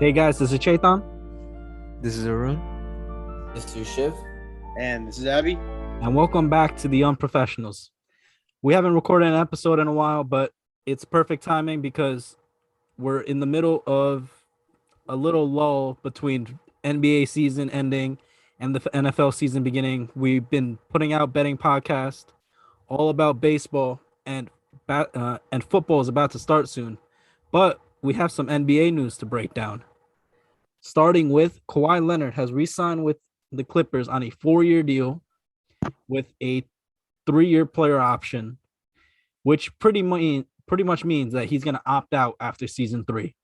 Hey guys, this is Chetan, This is Arun. This is Shiv. And this is Abby. and welcome back to the Unprofessionals. We haven't recorded an episode in a while, but it's perfect timing because we're in the middle of a little lull between NBA season ending and the NFL season beginning. We've been putting out betting podcast all about baseball, and football is about to start soon. But we have some NBA news to break down. Starting with Kawhi Leonard has re-signed with the Clippers on a 4-year deal with a 3-year player option, which pretty much means that he's going to opt out after season 3.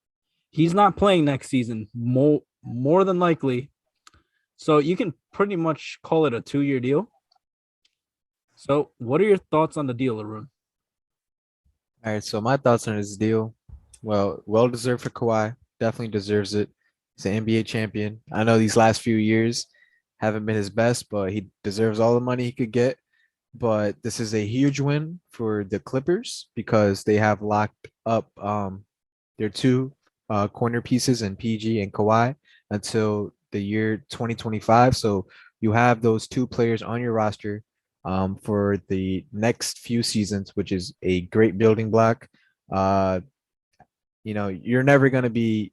He's not playing next season, more than likely. So you can pretty much call it a 2-year deal. So what are your thoughts on the deal, Arun? All right, so my thoughts on this deal. Well deserved for Kawhi. Definitely deserves it. He's an NBA champion. I know these last few years haven't been his best, but he deserves all the money he could get. But this is a huge win for the Clippers because they have locked up their two corner pieces in PG and Kawhi until the year 2025. So you have those two players on your roster for the next few seasons, which is a great building block. Uh, you're never going to be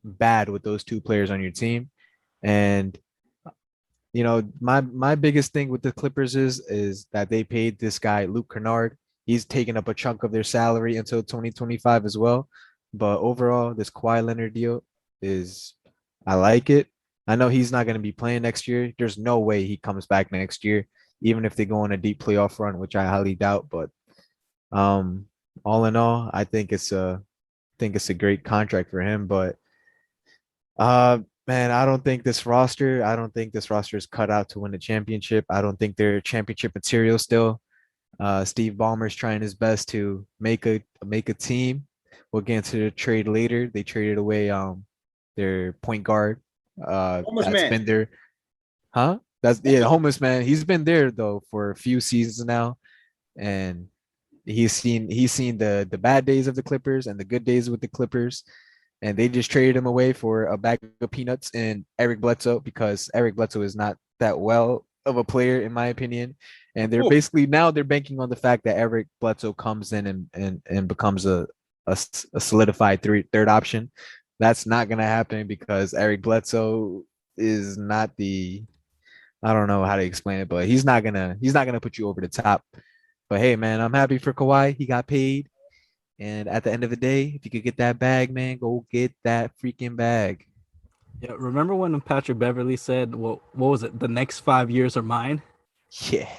bad with those two players on your team. And my biggest thing with the Clippers is that they paid this guy Luke Kennard. He's taken up a chunk of their salary until 2025 as well. But overall, this Kawhi Leonard deal is I like it. I know he's not going to be playing next year. There's no way he comes back next year, even if they go on a deep playoff run, which I highly doubt. But um, all in all, I think it's a great contract for him. But man, I don't think this roster is cut out to win the championship. I don't think they're championship material still. Steve Ballmer's trying his best to make a team. We'll get into the trade later. They traded away their point guard. Homeless That's man. been there. Huh? That's yeah, homeless man. He's been there though for a few seasons now, and he's seen the bad days of the Clippers and the good days with the Clippers, and they just traded him away for a bag of peanuts and Eric Bledsoe because Eric Bledsoe is not that well of a player in my opinion, and they're Ooh. basically now they're banking on the fact that Eric Bledsoe comes in and becomes a solidified third option. That's not gonna happen because Eric Bledsoe is not the I don't know how to explain it, but he's not gonna put you over the top. But hey, man, I'm happy for Kawhi. He got paid. And at the end of the day, if you could get that bag, man, go get that freaking bag. Yeah, remember when Patrick Beverly said, "Well, what was it? The next 5 years are mine." Yeah.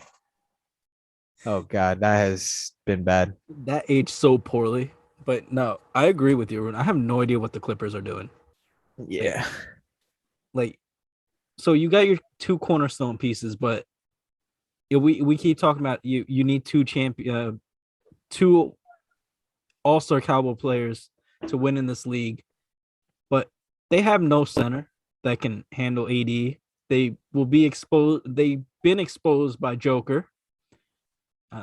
Oh God, that has been bad. That aged so poorly. But no, I agree with you, Arun. I have no idea what the Clippers are doing. Yeah. Like, so you got your two cornerstone pieces, but we keep talking about you need two all-star caliber players to win in this league, but they have no center that can handle AD. They will be exposed. They've been exposed by Joker.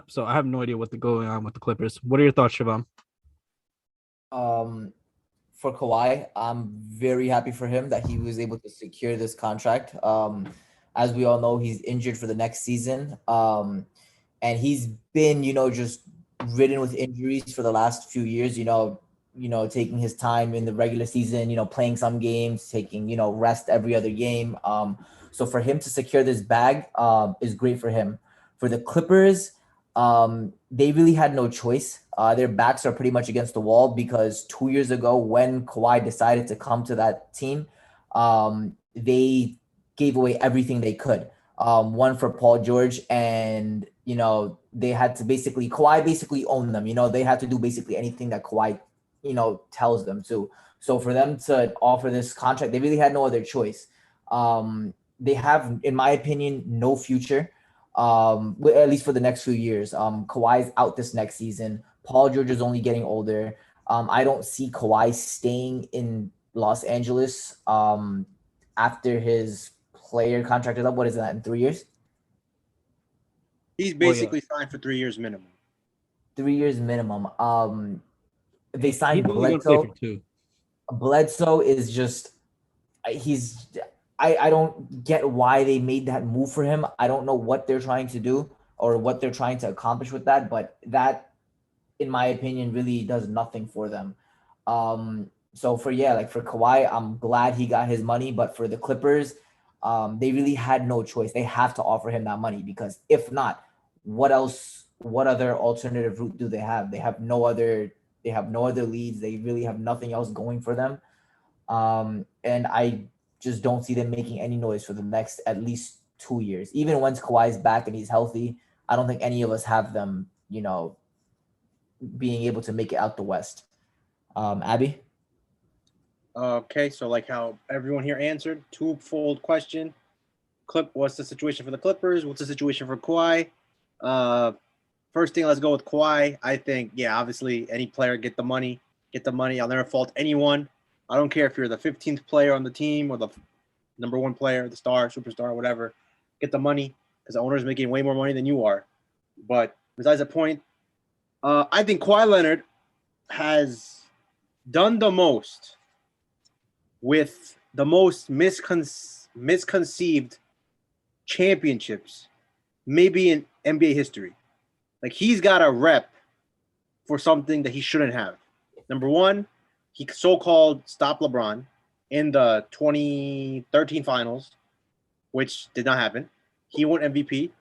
So I have no idea what's going on with the Clippers. What are your thoughts, Shivam? Um, for Kawhi, I'm very happy for him that he was able to secure this contract. As we all know, he's injured for the next season. And he's been, just ridden with injuries for the last few years. Taking his time in the regular season. Playing some games, taking rest every other game. So for him to secure this bag, is great for him. For the Clippers, they really had no choice. Their backs are pretty much against the wall because 2 years ago, when Kawhi decided to come to that team, they gave away everything they could. One for Paul George, and they had to Kawhi basically owned them. They had to do basically anything that Kawhi, tells them to. So for them to offer this contract, they really had no other choice. They have, in my opinion, no future. At least for the next few years. Kawhi's out this next season. Paul George is only getting older. I don't see Kawhi staying in Los Angeles after his player contract is up. What is that, in 3 years? He's Well, yeah. basically signed for 3 years minimum. 3 years minimum. They He's signed only going to play for Bledsoe. 2. Bledsoe is just he's I don't get why they made that move for him. I don't know what they're trying to do or what they're trying to accomplish with that, but that, in my opinion, really does nothing for them. So like for Kawhi, I'm glad he got his money, but for the Clippers, they really had no choice. They have to offer him that money because if not, what else? What other alternative route do they have? They have no other. They have no other leads. They really have nothing else going for them. And I just don't see them making any noise for the next at least 2 years. Even once Kawhi's back and he's healthy, I don't think any of us have them, being able to make it out the West. Abby? Okay, so like how everyone here answered, twofold question. What's the situation for the Clippers? What's the situation for Kawhi? First thing, let's go with Kawhi. I think, obviously any player get the money. I'll never fault anyone. I don't care if you're the 15th player on the team or the number one player, the star, superstar, whatever. Get the money because the owner is making way more money than you are. But besides the point, I think Kawhi Leonard has done the most with the most misconceived championships maybe in NBA history. Like, he's got a rep for something that he shouldn't have. Number one, he so-called stopped LeBron in the 2013 finals, which did not happen. He won MVP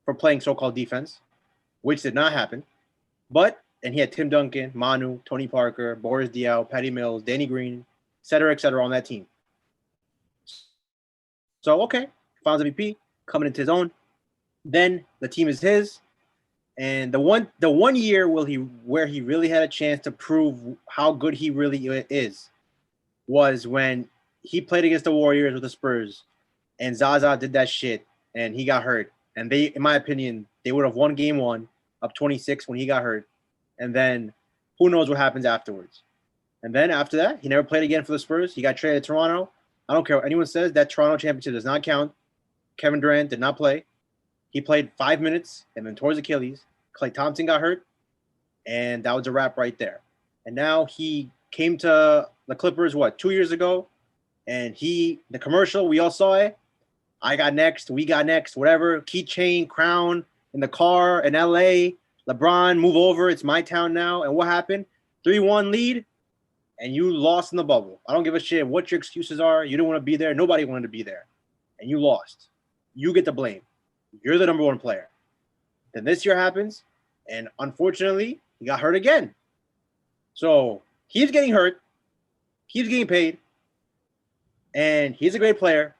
for playing so-called defense, which did not happen. And he had Tim Duncan, Manu, Tony Parker, Boris Diaw, Patty Mills, Danny Green, et cetera, on that team. So, okay, finals MVP, coming into his own. Then the team is his. And the one year where he really had a chance to prove how good he really is was when he played against the Warriors with the Spurs, and Zaza did that shit, and he got hurt. And they, in my opinion, they would have won game one up 26 when he got hurt. And then who knows what happens afterwards. And then after that, he never played again for the Spurs. He got traded to Toronto. I don't care what anyone says, that Toronto championship does not count. Kevin Durant did not play. He played 5 minutes and then tore his Achilles. Klay Thompson got hurt, and that was a wrap right there. And now he came to the Clippers, 2 years ago? And the commercial, we all saw it. I got next, we got next, whatever. Keychain, crown, in the car in LA. LeBron, move over. It's my town now. And what happened? 3-1 lead, and you lost in the bubble. I don't give a shit what your excuses are. You didn't want to be there. Nobody wanted to be there. And you lost. You get the blame. You're the number one player. Then this year happens, and unfortunately, he got hurt again. So he's getting hurt. He's getting paid. And he's a great player.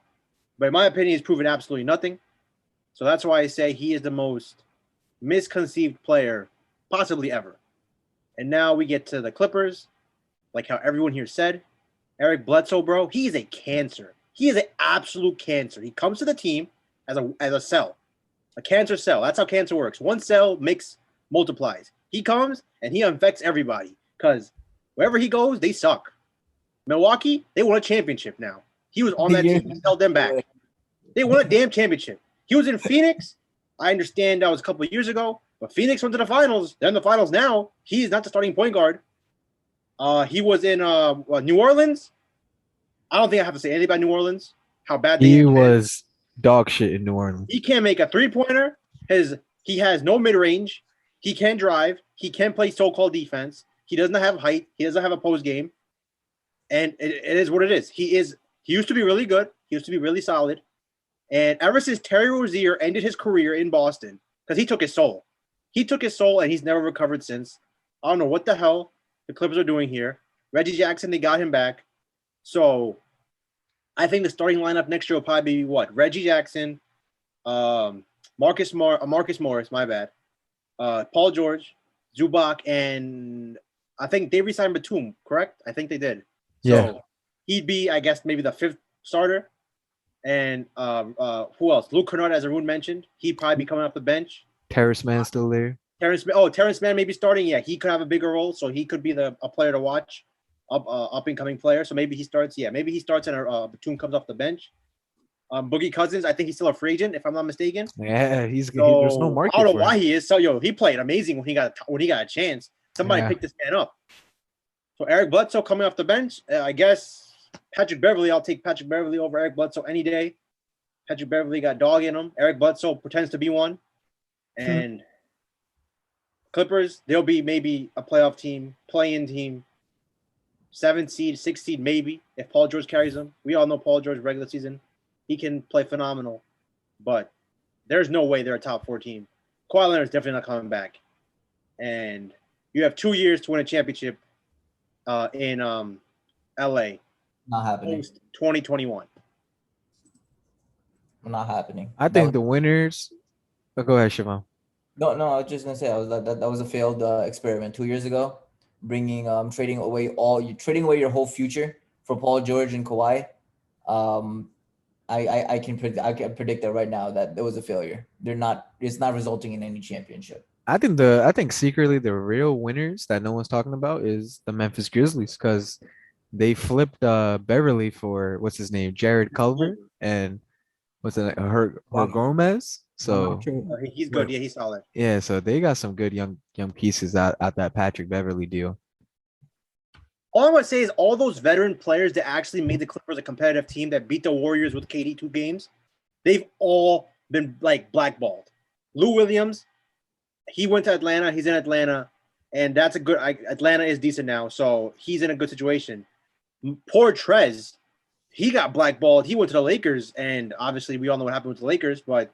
But in my opinion, he's proven absolutely nothing. So that's why I say he is the most misconceived player possibly ever. And now we get to the Clippers, like how everyone here said. Eric Bledsoe, bro, he is a cancer. He is an absolute cancer. He comes to the team as a cell, a cancer cell. That's how cancer works. One cell multiplies. He comes and he infects everybody because wherever he goes, they suck. Milwaukee, they won a championship now. He was on that team. He held them back. They won a damn championship. He was in Phoenix. I understand that was a couple of years ago, but Phoenix went to the finals. They're in the finals now. He's not the starting point guard. He was in New Orleans. I don't think I have to say anything about New Orleans. How bad he was dog shit in New Orleans. He can't make a three-pointer. He has no mid-range. He can't drive. He can't play so-called defense. He doesn't have height. He doesn't have a post game. And it is what it is. He used to be really good. He used to be really solid. And ever since Terry Rozier ended his career in Boston, because he took his soul. He took his soul, and he's never recovered since. I don't know what the hell the Clippers are doing here. Reggie Jackson, they got him back. So I think the starting lineup next year will probably be what? Reggie Jackson, Marcus Morris, my bad, Paul George, Zubac, and I think they re-signed Batum, correct? I think they did. Yeah. So he'd be, I guess, maybe the fifth starter. And who else? Luke Kennard, as Arun mentioned, he'd probably be coming off the bench. Terrence Mann still there. Terrence Mann may be starting. Yeah, he could have a bigger role, so he could be a player to watch, up and coming player. So maybe he starts. Yeah, maybe he starts and Batum comes off the bench. Boogie Cousins, I think he's still a free agent, if I'm not mistaken. Yeah, there's no market. I don't know why he is. So he played amazing when he got a chance. Somebody picked this man up. So Eric Bledsoe coming off the bench. I guess Patrick Beverly. I'll take Patrick Beverly over Eric Bledsoe any day. Patrick Beverly got dog in him. Eric Bledsoe pretends to be one. And Clippers, they'll be maybe a playoff team, play-in team, 7 seed, 6 seed maybe if Paul George carries them. We all know Paul George regular season. He can play phenomenal. But there's no way they're a top 4 team. Kawhi Leonard's definitely not coming back. And you have 2 years to win a championship in LA. Not happening. Post 2021. Not happening. I think the winners. Oh, go ahead, Siobhan. No, I was just gonna say that was a failed experiment 2 years ago, bringing trading away your whole future for Paul George and Kawhi. I can predict that right now that it was a failure. It's not resulting in any championship. I think secretly the real winners that no one's talking about is the Memphis Grizzlies because they flipped Beverly for what's his name, Jared Culver, and what's it, her Gomez. So he's good. Yeah, he's solid. yeah, so they got some good young pieces out that Patrick Beverly deal. All I want to say is all those veteran players that actually made the Clippers a competitive team that beat the Warriors with KD 2 games, they've all been like blackballed. Lou Williams, he went to Atlanta. He's in Atlanta, and that's a good. Atlanta is decent now, so he's in a good situation. Poor Trez, he got blackballed. He went to the Lakers, and obviously we all know what happened with the Lakers, and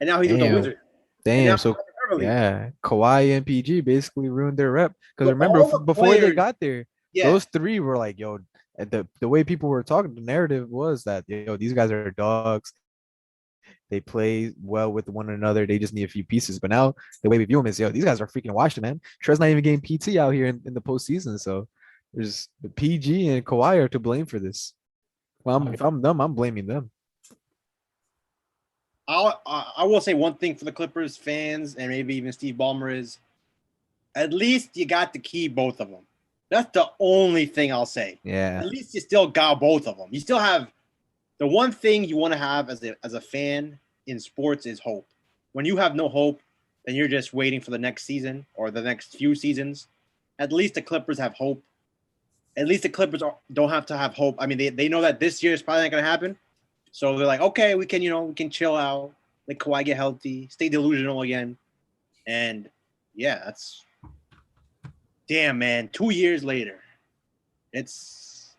now he's with the Wizards. Damn, so yeah, Kawhi and PG basically ruined their rep because remember before they got there, those three were like, yo, the way people were talking, the narrative was that these guys are dogs. They play well with one another. They just need a few pieces. But now the way we view them is, these guys are freaking washed, man. Trez not even getting PT out here in the postseason. So there's the PG and Kawhi are to blame for this. Well, if I'm them, I'm blaming them. I will say one thing for the Clippers fans and maybe even Steve Ballmer is at least you got to keep both of them. That's the only thing I'll say. Yeah. At least you still got both of them. You still have the one thing you want to have as a fan in sports is hope. When you have no hope, then you're just waiting for the next season or the next few seasons. At least the Clippers have hope. At least the Clippers don't have to have hope. I mean, they know that this year is probably not going to happen. So they're like, okay, we can chill out, let Kawhi get healthy, stay delusional again. And yeah, that's damn, man. 2 years later, it's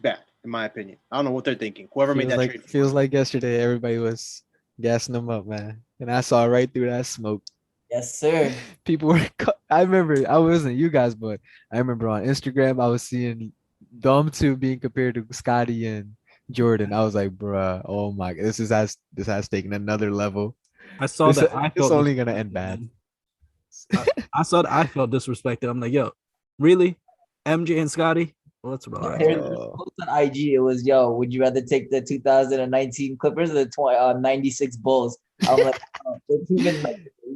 bad in my opinion. I don't know what they're thinking. Whoever made that trade feels like yesterday, everybody was gassing them up, man. And I saw right through that smoke. Yes, sir. People were. I remember. I wasn't you guys, but I remember on Instagram I was seeing them two being compared to Scotty and Jordan. I was like, bruh, oh my, this has taken another level. I saw that. It's only gonna end bad. I saw that. I felt disrespected. I'm like, yo, really, MJ and Scotty? Well, let's relax. Post on IG, it was, yo, would you rather take the 2019 Clippers or the 96 Bulls? I'm like,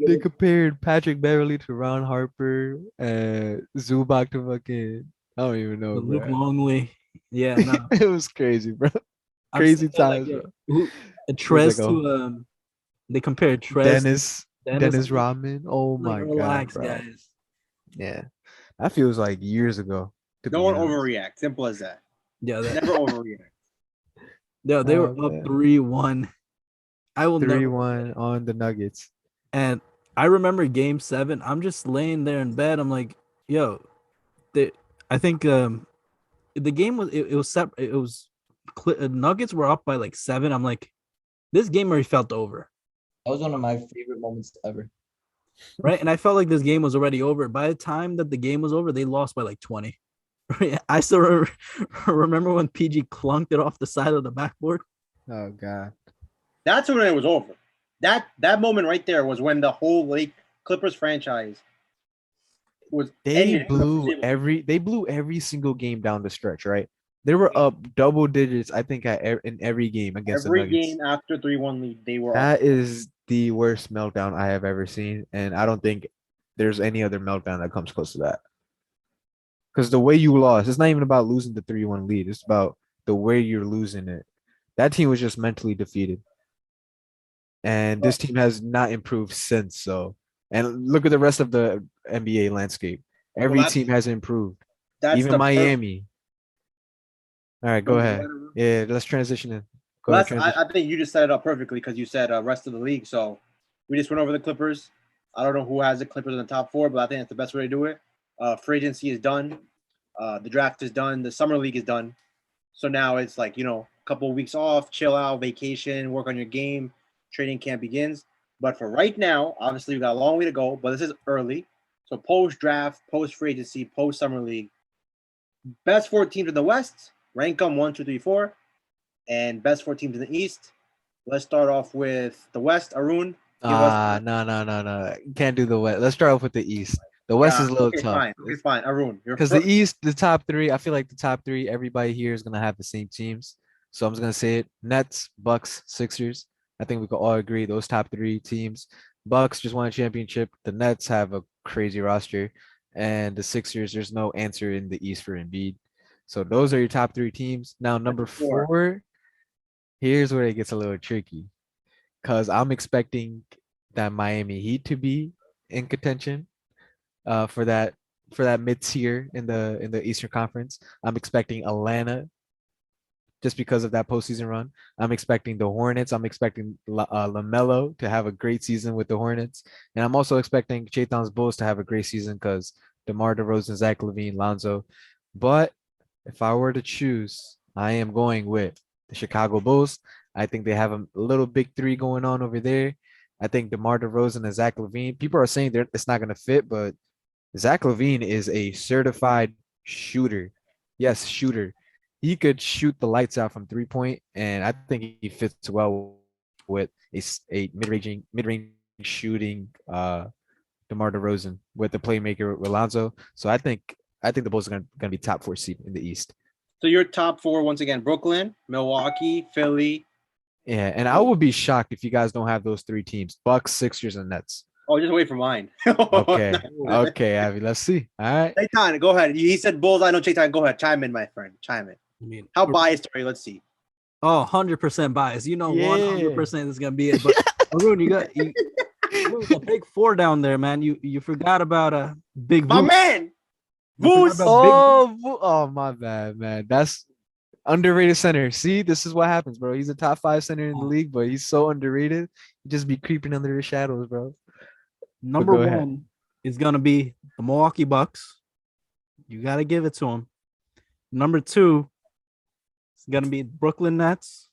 they compared Patrick Beverly to Ron Harper, Zubac to fucking, I don't even know. Luke Longley. Yeah, no. It was crazy, bro. Crazy times. Like, Trez to they compared Trez Dennis Rodman. Oh my god. Relax, bro. guys. Yeah. That feels like years ago. No one overreact. Simple as that. Yeah, never overreact. Yeah, they were up 3-1. I will 3-1 on the Nuggets. And I remember game 7. I'm just laying there in bed. I'm like, yo, I think the game was it was separate. It was Nuggets were up by like 7. I'm like, this game already felt over. That was one of my favorite moments ever. Right, and I felt like this game was already over. By the time that the game was over, they lost by like 20. I still remember when PG clunked it off the side of the backboard. Oh god, that's when it was over. That moment right there was when the whole Clippers franchise was. They blew every single game down the stretch. Right, they were up double digits. I think in every game against every the Nuggets. game after 3-1 lead, they were. That is the worst meltdown I have ever seen, and I don't think there's any other meltdown that comes close to that. Because the way you lost, it's not even about losing the 3-1 lead. It's about the way you're losing it. That team was just mentally defeated. And this team has not improved since. So, and look at the rest of the NBA landscape. Every team has improved. That's Even the Miami. All right, go Go ahead. ahead, Arun. Yeah, let's transition in. Go Well, ahead, transition. I think you just set it up perfectly because you said rest of the league. So we just went over the Clippers. I don't know who has the Clippers in the top 4, but I think that's the best way to do it. Free agency is done. The draft is done. The summer league is done. So now it's like, a couple of weeks off, chill out, vacation, work on your game. Training camp begins. But for right now, obviously, we got a long way to go, but this is early. So post draft, post free agency, post summer league. Best 4 teams in the West, rank them 1, 2, 3, 4. And best 4 teams in the East. Let's start off with the West. Arun, give us. No. You can't do the West. Let's start off with the East. The West is a little Okay, tough. fine. Okay, fine. Arun, you're Because the East, the top 3, I feel like the top 3, everybody here is gonna have the same teams. So I'm just gonna say it: Nets, Bucks, Sixers. I think we can all agree those top 3 teams. Bucks just won a championship. The Nets have a crazy roster, and the Sixers, there's no answer in the East for Embiid. So those are your top 3 teams. Now number 4, here's where it gets a little tricky, because I'm expecting that Miami Heat to be in contention for that mid tier in the Eastern Conference. I'm expecting Atlanta just because of that postseason run. I'm expecting the Hornets. I'm expecting LaMelo to have a great season with the Hornets, and I'm also expecting Chaiton's Bulls to have a great season because DeMar DeRozan, Zach LaVine, Lonzo. But if I were to choose, I am going with the Chicago Bulls. I think they have a little big 3 going on over there. I think DeMar DeRozan and Zach LaVine. People are saying it's not going to fit, but Zach LaVine is a certified shooter. Yes, shooter. He could shoot the lights out from 3-point, and I think he fits well with a mid-range shooting DeMar DeRozan with the playmaker Alonzo. So I think the Bulls are gonna be top 4 seed in the East. So your top 4 once again: Brooklyn, Milwaukee, Philly. Yeah, and I would be shocked if you guys don't have those 3 teams: Bucks, Sixers, and Nets. Oh, just wait for mine. Okay, okay, Abby. Let's see. All right. Chaitan, go ahead. He said Bulls. I know Chaitan. Go ahead. Chime in, my friend. Chime in. I mean, How biased are you? Let's see. Oh, 100% biased. You know, Yeah. 100% is gonna be it. But Arun, you got a big 4 down there, man. You forgot about a big My Vooch. man. You forgot Boost. about Oh, my bad, man. That's underrated center. See, this is what happens, bro. He's a top 5 center in the league, but he's so underrated. He just be creeping under the shadows, bro. Number go ahead. 1 is gonna be the Milwaukee Bucks. You gotta give it to him. Number 2 is gonna be Brooklyn Nets.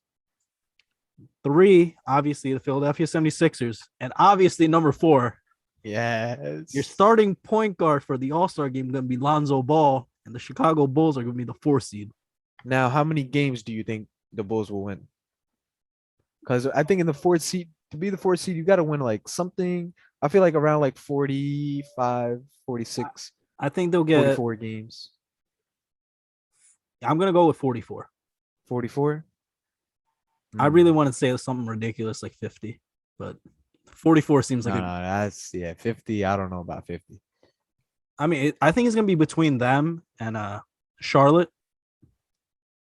3, obviously, the Philadelphia 76ers. And obviously, number 4, Yes. your starting point guard for the All-Star game is gonna be Lonzo Ball, and the Chicago Bulls are gonna be the 4 seed. Now, how many games do you think the Bulls will win? Because I think in the 4th seed, to be the 4th seed, you got to win like something. I feel like around like 45, 46, I think they'll get 44 games. I'm gonna go with 44. 44? I really want to say something ridiculous like 50, but 44 seems like No, that's 50. I don't know about 50. I mean, I think it's gonna be between them and Charlotte,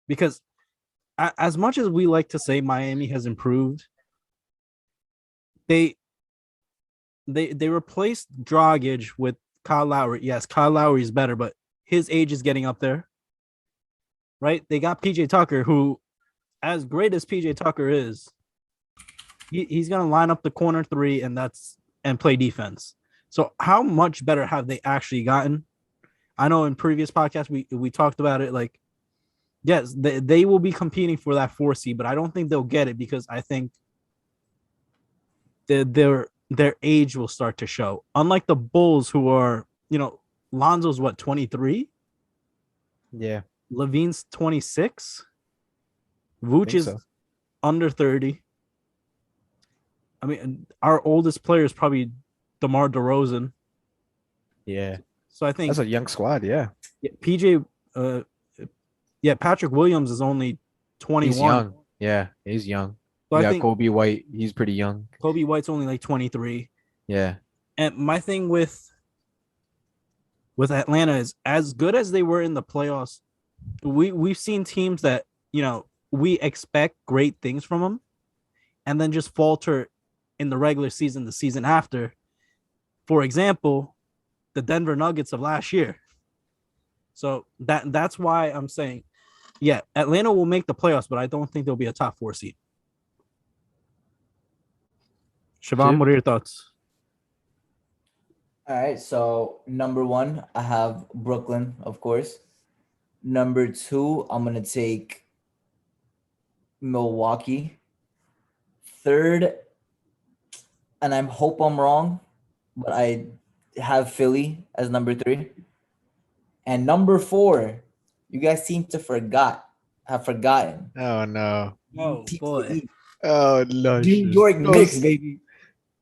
because as much as we like to say Miami has improved, they replaced Dragic with Kyle Lowry. Yes, Kyle Lowry is better, but his age is getting up there, right? They got PJ Tucker, who, as great as PJ Tucker is, he's gonna line up the corner 3 and play defense. So how much better have they actually gotten? I know in previous podcasts we talked about it. Like, yes, they will be competing for that 4 seed, but I don't think they'll get it because I think their age will start to show. Unlike the Bulls, who are, Lonzo's what, 23? Yeah. Levine's 26. Vooch is under 30. I mean, our oldest player is probably DeMar DeRozan. Yeah. So I think that's a young squad. Yeah. Patrick Williams is only 21. He's young. Yeah, he's young. So You I got think Kobe White. He's pretty young. Kobe White's only like 23. Yeah. And my thing with Atlanta is, as good as they were in the playoffs, we've seen teams that, we expect great things from them and then just falter in the regular season, the season after. For example, the Denver Nuggets of last year. So that's why I'm saying, yeah, Atlanta will make the playoffs, but I don't think they'll be a top 4 seed. Siobhan, what are your thoughts? All right, so number 1, I have Brooklyn, of course. Number 2, I'm gonna take Milwaukee. Third, and I hope I'm wrong, but I have Philly as number 3. And number 4, you guys seem to have forgotten. Oh no. Oh Team to boy. the East. Oh no. New York Knicks, baby.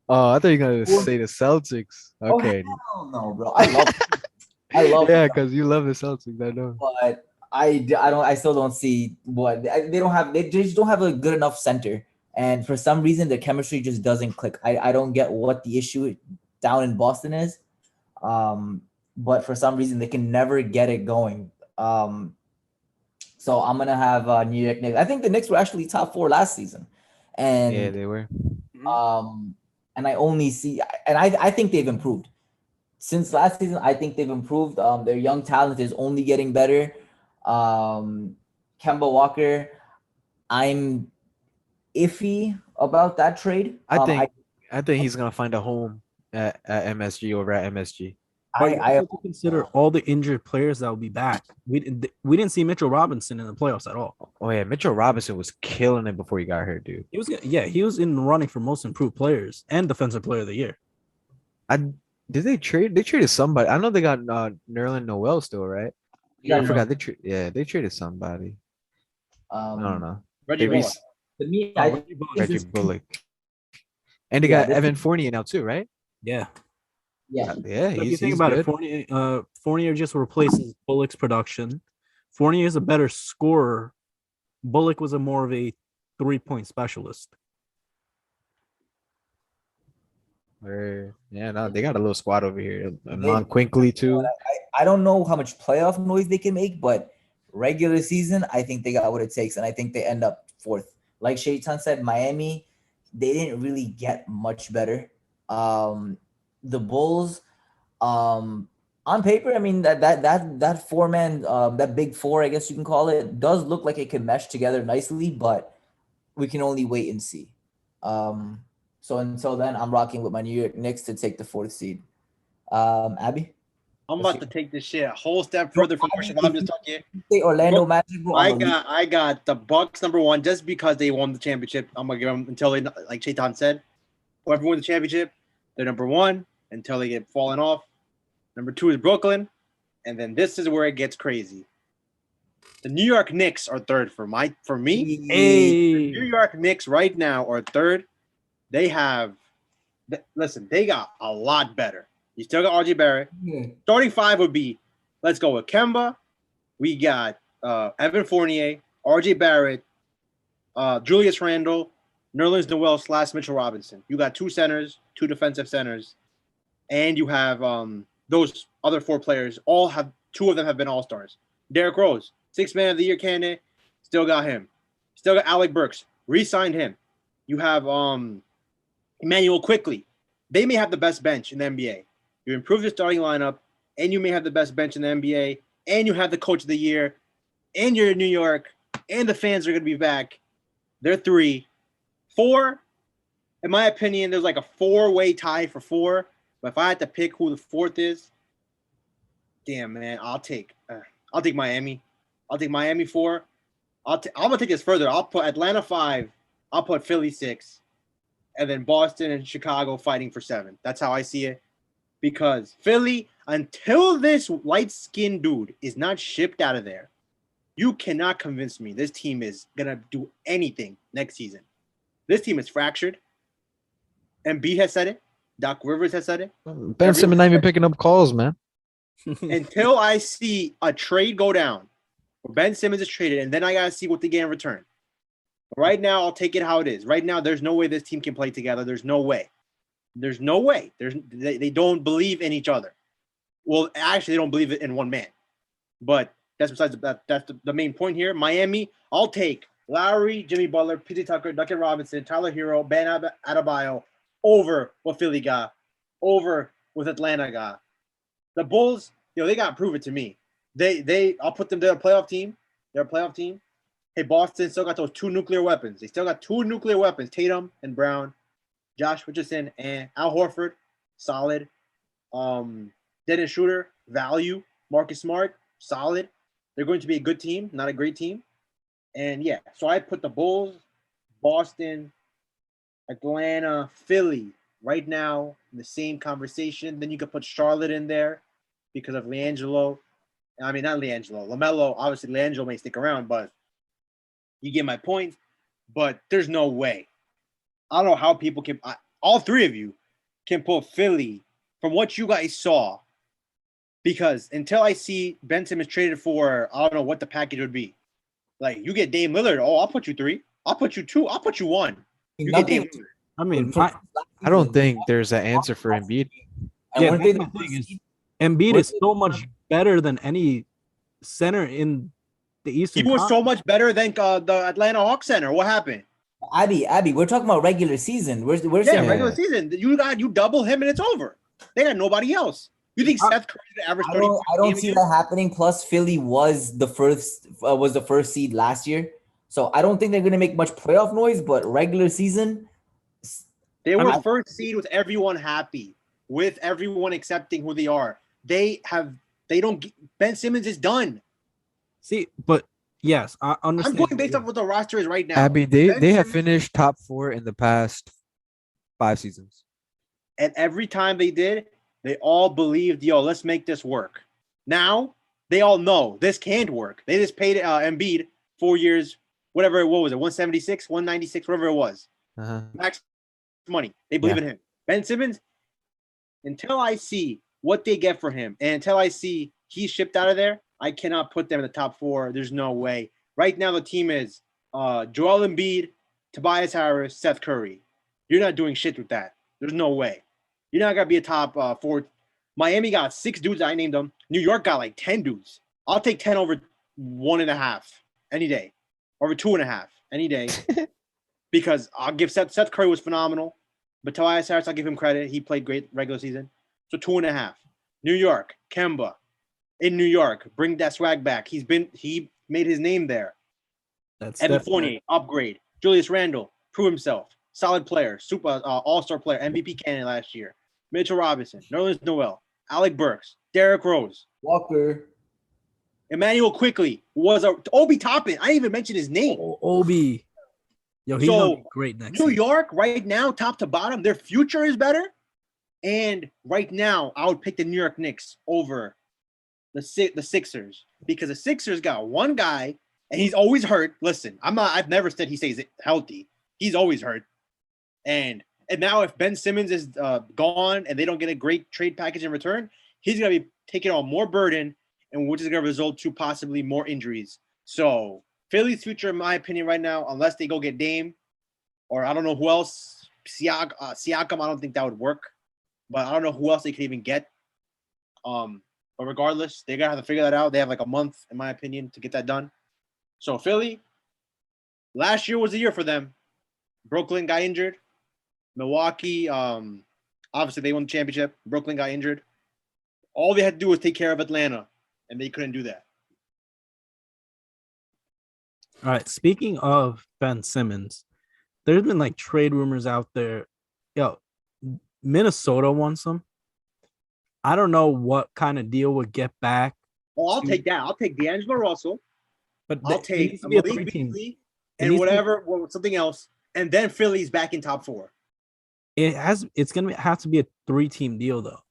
Oh, I thought you were gonna say the Celtics. Okay. Oh no, bro. I love Yeah, them, because you love the Celtics. I know. but I still don't see what they just don't have a good enough center. And for some reason the chemistry just doesn't click. I don't get what the issue down in Boston is. But for some reason they can never get it going. So I'm gonna have New York Knicks. I think the Knicks were actually top 4 last season, and Yeah, they were. and I only see, and I think they've improved since last season. I think they've improved. Their young talent is only getting better. Kemba Walker, I'm iffy about that trade. I think he's gonna find a home at MSG over at MSG. But you also have to consider all the injured players that will be back. We didn't see Mitchell Robinson in the playoffs at all. Oh yeah, Mitchell Robinson was killing it before he got hurt, dude. He was in the running for most improved players and defensive player of the year. Did they trade? They traded somebody. I know they got Nerlens Noel still, right? Yeah, I forgot they traded somebody. I don't know. Reggie They Bullock. To me, Reggie Bullock. And they got Evan Fournier now too, right? Yeah. yeah. Yeah, But if you he's think about good. it, Fournier just replaces Bullock's production. Fournier is a better scorer. Bullock was more of a 3-point specialist. Yeah, no, they got a little squad over here. Amon Quinkly too. I don't know how much playoff noise they can make, but regular season, I think they got what it takes, and I think they end up 4th. Like Shaitan said, Miami, they didn't really get much better. The Bulls, on paper, I mean that 4-man, that big 4, I guess you can call it, does look like it can mesh together nicely, but we can only wait and see. So until then, I'm rocking with my New York Knicks to take the 4th seed. Abby? I'm about to take this shit a whole step further from what Siobhan just took it. Say Orlando Magic, bro. I got the Bucks number 1 just because they won the championship. I'm gonna give them until they, like Chaitan said, whoever wins the championship, they're number 1 until they get fallen off. Number 2 is Brooklyn, and then this is where it gets crazy. The New York Knicks are 3rd for me. Hey. The New York Knicks right now are 3rd. They got a lot better. You still got RJ Barrett. Starting 5 would be, let's go with Kemba. We got Evan Fournier, RJ Barrett, Julius Randle, Nerlens Noel / Mitchell Robinson. You got 2 centers, 2 defensive centers, and you have those other 4 players. 2 of them have been all-stars. Derrick Rose, 6th Man of the Year candidate, still got him. Still got Alec Burks, re-signed him. You have Emmanuel Quickly. They may have the best bench in the NBA. You improve your starting lineup, and you may have the best bench in the NBA, and you have the coach of the year, and you're in New York, and the fans are going to be back. They're 3. 4, in my opinion, there's like a 4-way tie for 4. But if I had to pick who the 4th is, damn, man, I'll take Miami. I'll take Miami 4. I'm going to take this further. I'll put Atlanta 5. I'll put Philly 6. And then Boston and Chicago fighting for 7. That's how I see it. Because Philly, until this light-skinned dude is not shipped out of there, you cannot convince me this team is going to do anything next season. This team is fractured. Embiid has said it. Doc Rivers has said it. Ben Simmons not even picking up calls, man. Until I see a trade go down, or Ben Simmons is traded, and then I got to see what they get in return. Right now, I'll take it how it is. Right now, there's no way this team can play together. There's no way. There's no way. They don't believe in each other. Well, actually, they don't believe it in one man. But that's besides that. That's the main point here. Miami, I'll take Lowry, Jimmy Butler, P.J. Tucker, Duncan Robinson, Tyler Hero, Ben Adebayo over what Philly got, over what Atlanta got. The Bulls, they got to prove it to me. I'll put them. They're a playoff team. They're a playoff team. Hey, Boston still got those 2 nuclear weapons. They still got 2 nuclear weapons: Tatum and Brown, Josh Richardson and Al Horford, solid. Dennis Schroeder, value. Marcus Smart, solid. They're going to be a good team, not a great team. And yeah, so I put the Bulls, Boston, Atlanta, Philly right now in the same conversation. Then you could put Charlotte in there because of LiAngelo. I mean, not LiAngelo. LaMelo, obviously LiAngelo may stick around, but you get my point. But there's no way. I don't know how people can all 3 of you can put Philly from what you guys saw. Because until I see Ben Simmons traded for, I don't know what the package would be. Like, you get Dame Lillard. Oh, I'll put you 3. I'll put you 2. I'll put you 1. You get Dame Lillard. I mean, I don't think there's an answer for Embiid. yeah, that's the thing is, Embiid is so much better than any center in the Eastern He was Conference. so much better than the Atlanta Hawks center. What happened? Abby, we're talking about regular season. Where's Yeah, regular season. You double him and it's over. They got nobody else. You think Seth Curry the average 30? I don't see that happening. Plus, Philly was the first seed last year, so I don't think they're gonna make much playoff noise. But regular season, they were first seed with everyone happy, with everyone accepting who they are. Ben Simmons is done. See, but yes, I understand. I'm going based off what the roster is right now. Abby, they have finished top 4 in the past 5 seasons. And every time they did, they all believed, let's make this work. Now, they all know this can't work. They just paid Embiid 4 years, whatever, what was it, 176, 196, whatever it was. Max money. They believe in him. Ben Simmons, until I see what they get for him, and until I see he's shipped out of there, I cannot put them in the top 4. There's no way. Right now, the team is Joel Embiid, Tobias Harris, Seth Curry. You're not doing shit with that. There's no way. You're not going to be a top 4. Miami got 6 dudes. I named them. New York got like 10 dudes. I'll take 10 over 1.5 any day. Over 2.5 any day. Because I'll give Seth Curry was phenomenal. But Tobias Harris, I'll give him credit. He played great regular season. So 2.5. New York, Kemba. In New York, bring that swag back. He made his name there. Evan Fournier, upgrade. Julius Randle, prove himself. Solid player, super all-star player, MVP candidate last year. Mitchell Robinson, Nerlens Noel, Alec Burks, Derrick Rose, Walker, Emmanuel Quickly was Obi Toppin. I didn't even mention his name. Obi. Yo, he's gonna be great next New season. York, right now, top to bottom, their future is better. And right now, I would pick the New York Knicks over the Sixers because the Sixers got one guy and he's always hurt. Listen, I've never said he stays healthy. He's always hurt. And now if Ben Simmons is gone and they don't get a great trade package in return, he's going to be taking on more burden, and which is going to result to possibly more injuries. So Philly's future, in my opinion, right now, unless they go get Dame or I don't know who else, Siakam, I don't think that would work. But I don't know who else they could even get. But regardless, they're going to have to figure that out. They have like a month, in my opinion, to get that done. So Philly, last year was the year for them. Brooklyn got injured. Milwaukee, obviously they won the championship. Brooklyn got injured. All they had to do was take care of Atlanta, and they couldn't do that. All right. Speaking of Ben Simmons, there's been like trade rumors out there. Yo, Minnesota wants him. I don't know what kind of deal would get back. Oh, I'll take that. I'll take D'Angelo Russell. But I'll take Malik Beasley and whatever, something else. And then Philly's back in top 4. It's gonna have to be a 3-team deal though.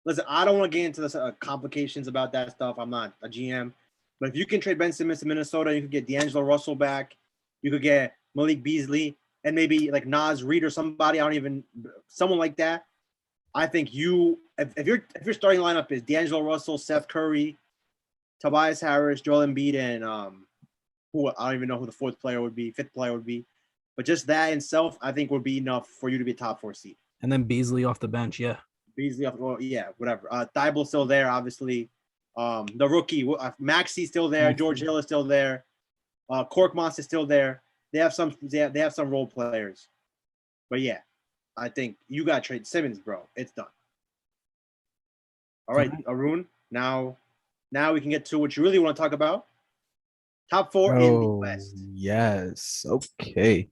Listen, I don't want to get into the complications about that stuff. I'm not a GM. But if you can trade Ben Simmons to Minnesota, you could get D'Angelo Russell back. You could get Malik Beasley and maybe like Naz Reid or somebody. Someone like that. I think if your starting lineup is D'Angelo Russell, Seth Curry, Tobias Harris, Joel Embiid, and who I don't even know who the 5th player would be. But just that in itself, I think would be enough for you to be a top 4 seed. And then Beasley off the bench, yeah. Beasley, whatever. Thybulle's still there, obviously. The rookie, Maxi's still there. George Hill is still there. Korkmaz is still there. They have some role players. But yeah, I think you got to trade Simmons, bro. It's done. All right, Arun. Now Now we can get to what you really want to talk about. Top four in the West. Yes. Okay.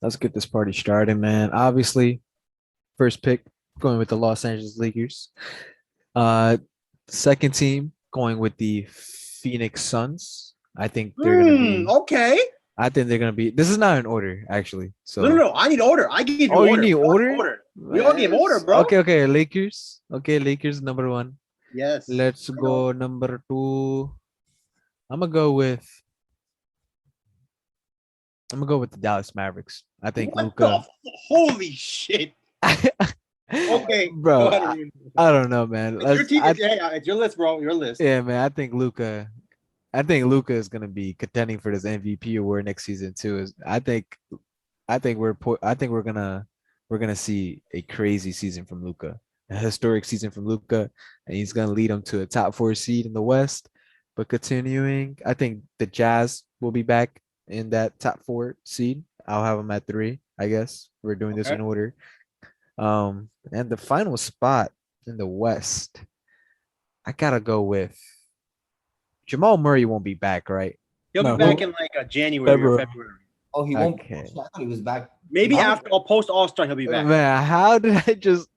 Let's get this party started, man. Obviously, first pick going with the Los Angeles Lakers. Second team going with the Phoenix Suns. I think they're gonna be. Okay. I think they're gonna be. This is not in order, actually. So. No. I need order. I give you Oh, order. you need We all order? We all give order, bro. Okay. Lakers. Okay, Lakers number one. Yes. Let's go number two. I'm gonna go with the Dallas Mavericks. I think What Luka. holy shit. Okay, bro. go ahead. I don't know, man. It's your team. It's your list, bro. Your list. Yeah, man. I think Luka is gonna be contending for this MVP award next season too. I think we're gonna see a crazy season from Luka, a historic season from Luka, and he's gonna lead them to a top 4 seed in the West. But continuing, I think the Jazz will be back in that top 4 seed. I'll have them at 3. I guess we're doing this in order. And the final spot in the West, I gotta go with Jamal Murray. Won't be back, right? He'll be back in like January or February. Oh, he won't. Okay. I thought he was back. Maybe after a post All-Star, he'll be back. Man, how did I just?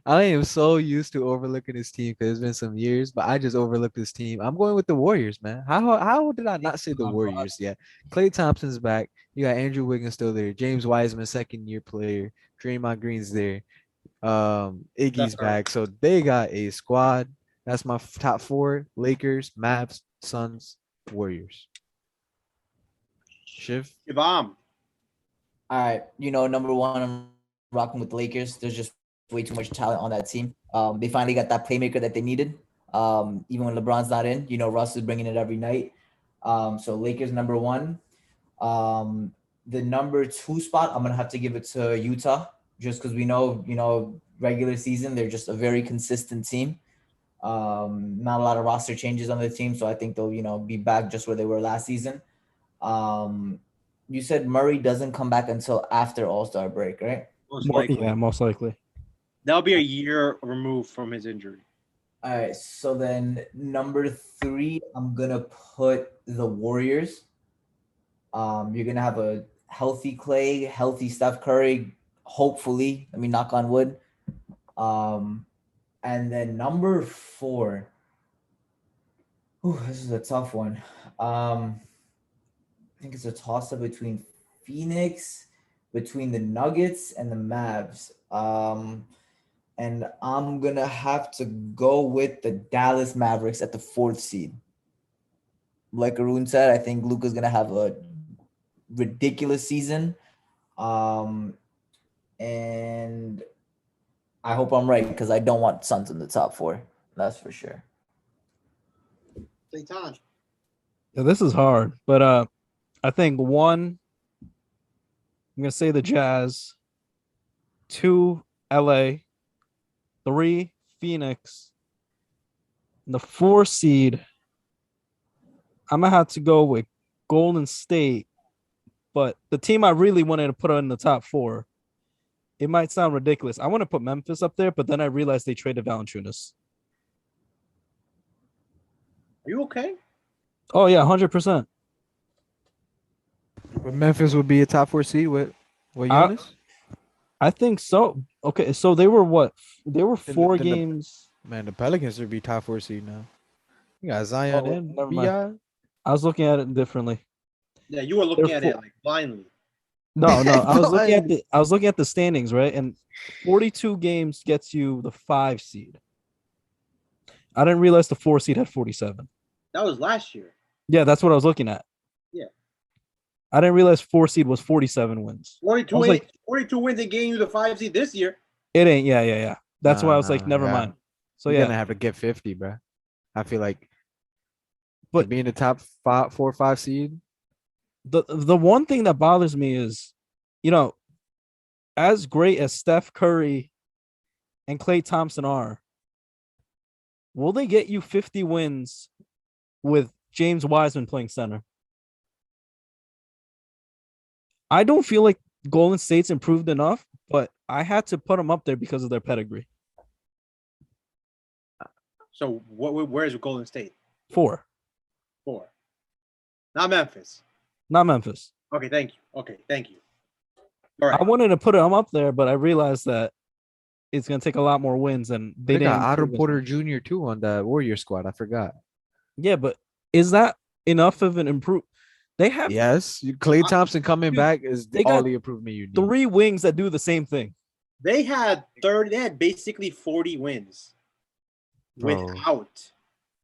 I am so used to overlooking this team because it's been some years, but I just overlooked this team. I'm going with the Warriors, man. How did I not say the Warriors yet? Klay Thompson's back. You got Andrew Wiggins still there. James Wiseman, second-year player. Draymond Green's there. Iggy's back. So they got a squad. That's my top 4: Lakers, Mavs, Suns, Warriors. Shiv? All right. Number one, I'm rocking with the Lakers. There's just way too much talent on that team. They finally got that playmaker that they needed. Even when LeBron's not in, Russ is bringing it every night. So Lakers number one. The number 2 spot, I'm gonna have to give it to Utah, just because we know, regular season they're just a very consistent team. Not a lot of roster changes on the team, so I think they'll be back just where they were last season. You said Murray doesn't come back until after All-Star break, right? Most likely. Yeah, most likely. That'll be a year removed from his injury. All right, so then number 3, I'm gonna put the Warriors. You're gonna have a healthy Klay, healthy Steph Curry, hopefully. Let me knock on wood. And then number 4. This is a tough one. I think it's a toss-up between Phoenix, between the Nuggets and the Mavs. And I'm gonna have to go with the Dallas Mavericks at the 4th seed. Like Arun said, I think Luka's gonna have a ridiculous season. And I hope I'm right because I don't want Suns in the top 4. That's for sure. Satan. Yeah, this is hard, but I think 1, I'm gonna say the Jazz, 2, LA, 3, Phoenix, and the 4 seed. I'm gonna have to go with Golden State, but the team I really wanted to put in the top 4. It might sound ridiculous. I want to put Memphis up there, but then I realized they traded Valanciunas. Are you okay? Oh yeah, 100%. But Memphis would be a top 4 seed with Giannis? I think so. Okay, so they were what? They were 4 games. Man, the Pelicans would be top 4 seed now. You got Zion and never BI. mind. I was looking at it differently. Yeah, you were looking at it like blindly. No, I was looking at the standings, right? And 42 games gets you the 5 seed. I didn't realize the 4 seed had 47. That was last year. Yeah, that's what I was looking at. Yeah. I didn't realize 4 seed was 47 wins. 42 wins and getting you the 5 seed this year. It ain't. Yeah. That's why I was like, never mind. So You're gonna have to get 50, bro. I feel like, but being the top 4 or 5 seed. The one thing that bothers me is, as great as Steph Curry and Klay Thompson are, will they get you 50 wins with James Wiseman playing center? I don't feel like Golden State's improved enough, but I had to put them up there because of their pedigree. So where's Golden State? 4. 4. Not Memphis. Not Memphis. Okay, thank you. All right. I wanted to put them up there, but I realized that it's gonna take a lot more wins, and They didn't got Otto improve as Porter much. Jr. too on that Warrior squad. I forgot. Yeah, but is that enough of an improve? They have Yes, Klay Thompson coming Dude, back is they all got the improvement you need. 3 wings that do the same thing. They had basically 40 wins Bro. without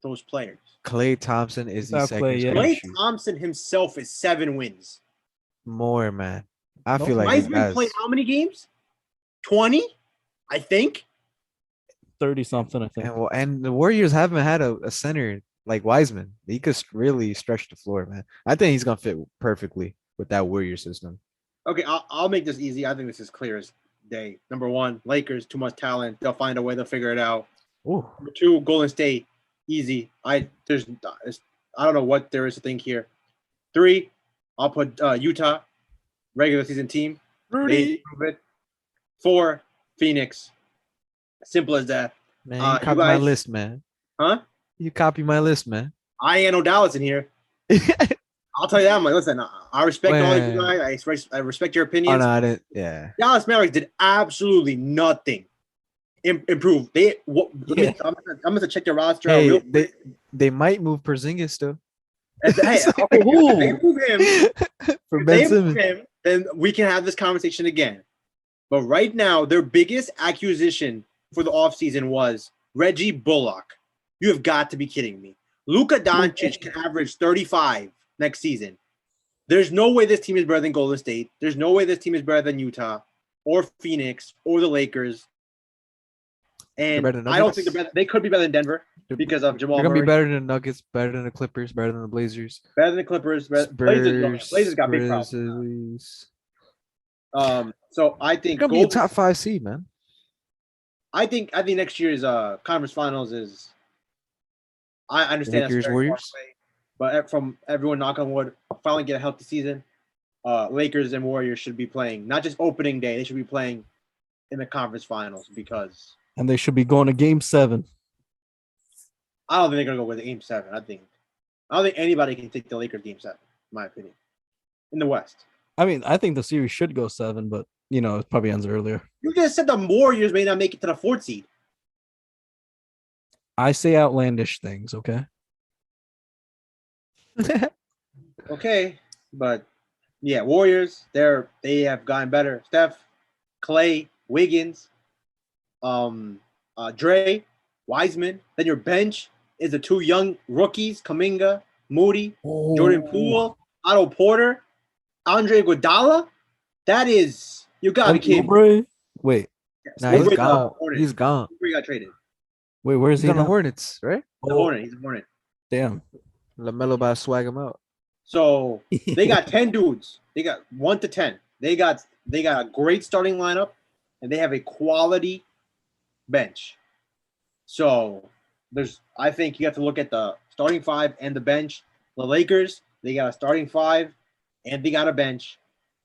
those players. Klay Thompson is the Without second Klay, yeah. score Klay shoot. Thompson himself is 7 wins. More, man. I No, feel like Wiseman played how many games? 20, I think. 30 something, I think. and the Warriors haven't had a center like Wiseman. He could really stretch the floor, man. I think he's gonna fit perfectly with that Warrior system. Okay, I'll make this easy. I think this is clear as day. Number 1, Lakers, too much talent. They'll find a way. They'll figure it out. Ooh. Number 2, Golden State, easy. I don't know what there is to think here. 3, I'll put Utah, regular season team. They Rudy. improve it. 4, Phoenix. Simple as that. Man, you you copy my guys- list, man. Huh? You copy my list, man. I ain't got no Dallas in here. I'll tell you that. I'm like, listen, I respect all of you Man. guys. I respect your Oh opinions. no, I didn't. Yeah. Dallas Mavericks did absolutely nothing. Improve. Yeah. I'm gonna check their roster out Hey, real quick. they might move Porzingis still Hey, okay, if they move him, for if Ben they move Simmons. him, then we can have this conversation again. But right now, their biggest acquisition for the offseason was Reggie Bullock. You have got to be kidding me. Luka Doncic can average 35 next season. There's no way this team is better than Golden State. There's no way this team is better than Utah or Phoenix or the Lakers. And better than I don't Nuggets. think they're better. They could be better than Denver because of Jamal They're gonna Murray. be better than the Nuggets, better than the Clippers, better than the Blazers. Better than the Clippers. Blazers got big problems. Grizzlies. So I They're think gonna be a top 5 seed, man. I think next year's conference finals is. I understand that's Lakers, very far Warriors? away, but from everyone, knock on wood, finally get a healthy season. Lakers and Warriors should be playing not just opening day; they should be playing in the conference finals because And they should be going to game 7. I don't think they're gonna go with Game 7. I don't think anybody can take the Lakers Game 7, in my opinion, in the West. I mean, I think the series should go 7, but it probably ends earlier. You just said the Warriors may not make it to the 4th seed. I say outlandish things, okay? Okay, but yeah, Warriors, they have gotten better. Steph, Clay, Wiggins, Dre, Wiseman. Then your bench is the 2 young rookies, Kuminga, Moody, Jordan Poole, Otto Porter, Andre Iguodala. That is, you gotta be kidding me. Oubre? Wait, Nah, he's Oubre gone. Hornets. He's gone. Oubre got traded. where is He's he on the now? Hornets, right? He's a Hornet. He's a Hornet. Damn. LaMelo about to swag him out. So they got 10 dudes. They got 1 to 10. They got a great starting lineup, and they have a quality bench. So I think you have to look at the starting 5 and the bench. The Lakers, they got a starting 5 and they got a bench.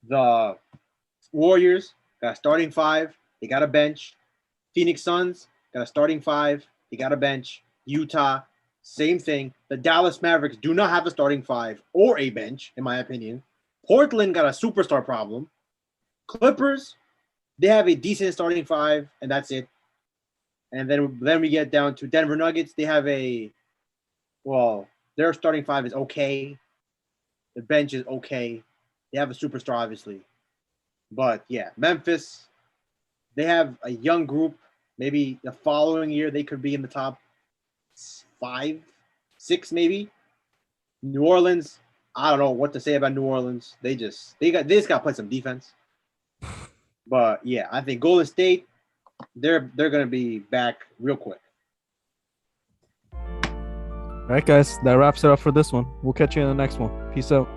The Warriors got a starting 5, they got a bench. Phoenix Suns got a starting 5, they got a bench. Utah, same thing. The Dallas Mavericks do not have a starting 5 or a bench, in my opinion. Portland got a superstar problem. Clippers, they have a decent starting 5, and that's it. And then we get down to Denver Nuggets. They have their starting 5 is okay. The bench is okay. They have a superstar, obviously. But yeah, Memphis, they have a young group. Maybe the following year they could be in the top 5, 6 maybe. New Orleans, I don't know what to say about New Orleans. They just got to play some defense. But yeah, I think Golden State, they're gonna be back real quick. All right, guys, that wraps it up for this one. We'll catch you in the next one. Peace out.